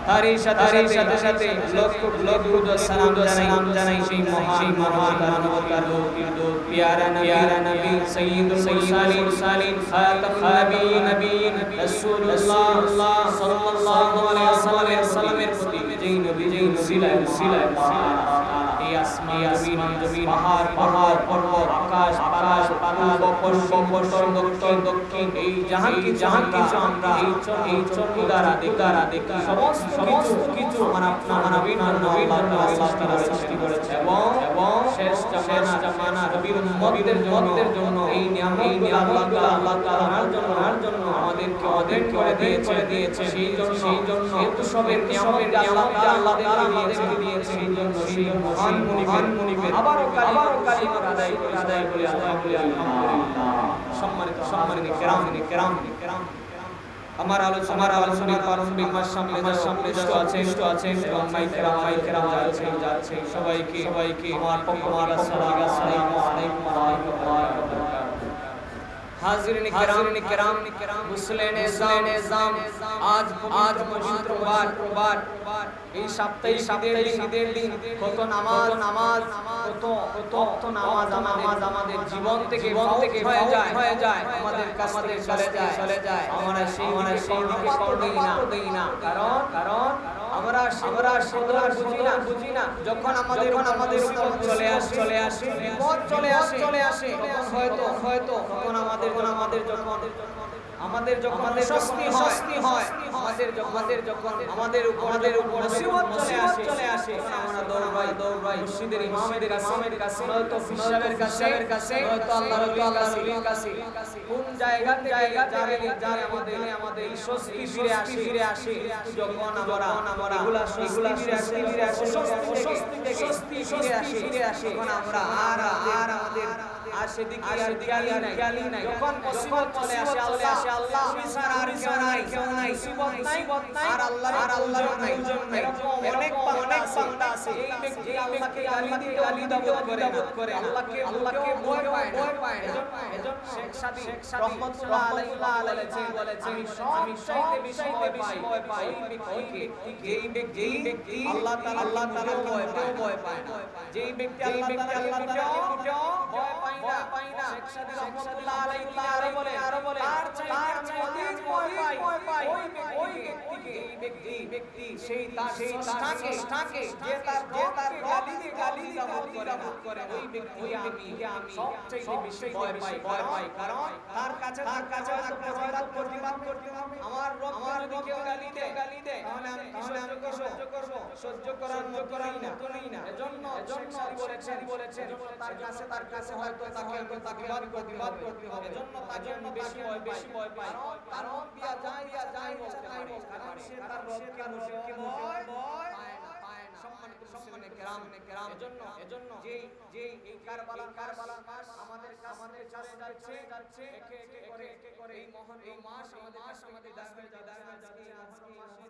তারই সাথে সাথে লক্ষ সালাম জানাই সেই মহান মানবতার দূত প্যারা নবী সাইয়্যিদুল মুরসালিন খাতামুন নবিয়্যিন রাসূলুল্লাহ সাল্লাল্লাহু আলাইহি ওয়াসাল্লামের প্রতি যেই নবী উসিলায় এই আসমান জমিন পাহাড় পর্বত আকাশ পূর্ব পশ্চিম দক্ষিণ এই জাহান কিছু আমরা এই চক্ষু দ্বারা দেখি সমস্ত কিছু আমার নবীর আল্লাহ সৃষ্টি করেছে এবং শেষ জামানা নবীর উম্মতদের জন্য এই নিয়ামত আল্লাহ তাআলার জন্য আমাদেরকে করে দিয়েছে সেই জন্য এত সবের নিয়ামত আল্লাহ তাআলা আমাদেরকে দিয়েছে সেই জন্য মহান মুনিবের আবারও কালিমা আদায় করে আলহামদুলিল্লাহ। সম্মানিত কেরাম আমার আলোচনার প্রারম্ভিক সামনে আছেন এবং মাইকেরাম যাচ্ছে সবাইকে আমার পক্ষ থেকে আসসালামু আলাইকুম ওয়া রাহমাতুল্লাহি ওয়া বারাকাতুহু। হাজিরিন কিরাম মুসলিম নিজাম আজ পবিত্র বার এই সপ্তাহে ঈদের দিন কত নামাজ কত নামাজ আমাদের জীবন থেকে হয়ে যায় আমাদের কাছ থেকে চলে যায় আমরা সেই দিকে করতেই না কারণ আমরা বুঝি না যখন আমাদের চলে আসে বিপদ চলে আসে তখন হয়তো তখন আমাদের যখন স্বস্তি হয় আমাদের উপর মুসিবত চলে আসে আমরা দৌড়াই মসজিদের ইমামের কাছে নয়তো ফিসাবের কাছে নয়তো আল্লাহর ওলির কাছে কোন জায়গাতে যারে আমাদের স্বস্তি ফিরে আসে যখন আমরা এগুলা ফিরে আসে স্বস্তি ফিরে আসে তখন আমরা আর আমাদের সেদিকে আর খেয়ালি নাই যখন মুসিবত চলে আসে আল্লাহ ছাড়া আর কেউ নাই মুসিবত নাই আর আল্লাহর নাই অনেক বান্দা আছে এই ব্যক্তি আল্লাহকে গালি দাবত করে আল্লাহকে ভয় পায় না এজন্য শেখ সাদী রহমাতুল্লাহ আলাইহি বলেছেন আমি সবচেয়ে বেশি ভয় পাই যেই ব্যক্তি আল্লাহ তাআলাকে ভয় পায় না যেই ব্যক্তি আল্লাহ তাআলাকে ভয় পায় না শেখ সাদী রহমাতুল্লাহ আলাইহি আরো বলে তার চাইতে অধিক ভয় পায় ওই ব্যক্তি সেই তাকে যে তার গালি দাবত করে ওই ব্যক্তি আমি সবচেয়ে বেশি ভয় পাই কারণ তার কাছে প্রতিবাদ করতে হবে আমার যদি কেউ গালি দেয় তাহলে আমি সহ্য করার মতো না এজন্য বলেছেন তার কাছে হয়তো তাকে প্রতিবাদ করতে হবে এজন্য তাকে আমি বেশি ভয় পাই কারণ দিয়া যায় বলতে পারে কারণ সে তার রবকে ভয় পায় না সম্মানিত মুসলিম কেরাম এজন্য যেই এই কারবালা মাস আমাদের চলে যাচ্ছে একে করে এই মহান মাস আমাদের দাস্তানে যাচ্ছে